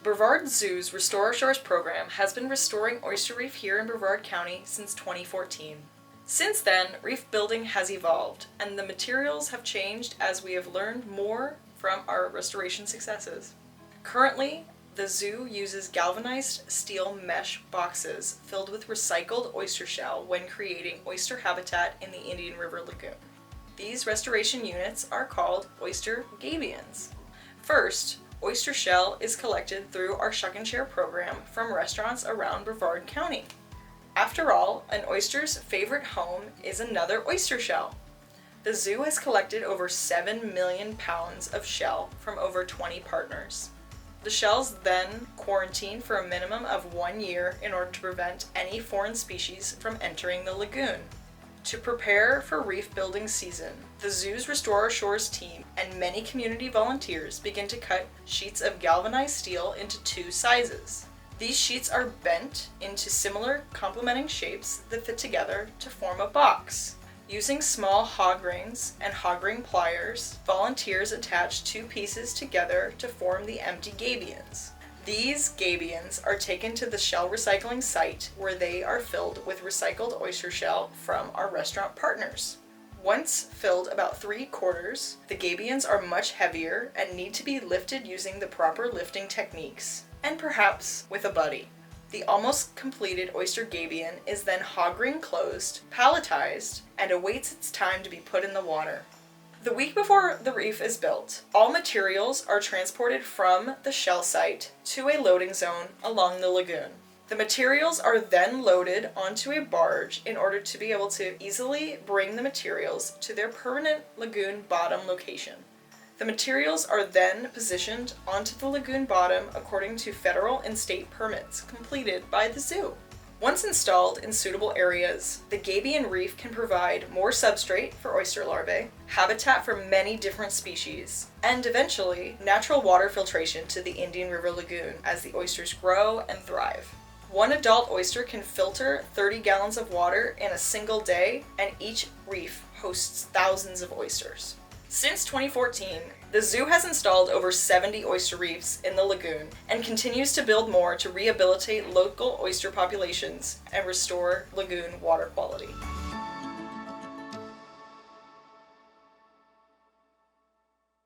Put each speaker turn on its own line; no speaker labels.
Brevard Zoo's Restore Our Shores program has been restoring oyster reef here in Brevard County since 2014. Since then, reef building has evolved, and the materials have changed as we have learned more from our restoration successes. Currently, the zoo uses galvanized steel mesh boxes filled with recycled oyster shell when creating oyster habitat in the Indian River Lagoon. These restoration units are called Oyster Gabions. First, oyster shell is collected through our Shuck and Share program from restaurants around Brevard County. After all, an oyster's favorite home is another oyster shell. The zoo has collected over 7 million pounds of shell from over 20 partners. The shells then quarantine for a minimum of 1 year in order to prevent any foreign species from entering the lagoon. To prepare for reef building season, the zoo's Restore Our Shores team and many community volunteers begin to cut sheets of galvanized steel into 2 sizes. These sheets are bent into similar complementing shapes that fit together to form a box. Using small hog rings and hog ring pliers, volunteers attach 2 pieces together to form the empty gabions. These gabions are taken to the shell recycling site where they are filled with recycled oyster shell from our restaurant partners. Once filled about 3/4, the gabions are much heavier and need to be lifted using the proper lifting techniques, and perhaps with a buddy. The almost completed oyster gabion is then hog ring closed, palletized, and awaits its time to be put in the water. The week before the reef is built, all materials are transported from the shell site to a loading zone along the lagoon. The materials are then loaded onto a barge in order to be able to easily bring the materials to their permanent lagoon bottom location. The materials are then positioned onto the lagoon bottom according to federal and state permits completed by the zoo. Once installed in suitable areas, the gabion reef can provide more substrate for oyster larvae, habitat for many different species, and eventually natural water filtration to the Indian River Lagoon as the oysters grow and thrive. One adult oyster can filter 30 gallons of water in a single day, and each reef hosts thousands of oysters. Since 2014, the zoo has installed over 70 oyster reefs in the lagoon and continues to build more to rehabilitate local oyster populations and restore lagoon water quality.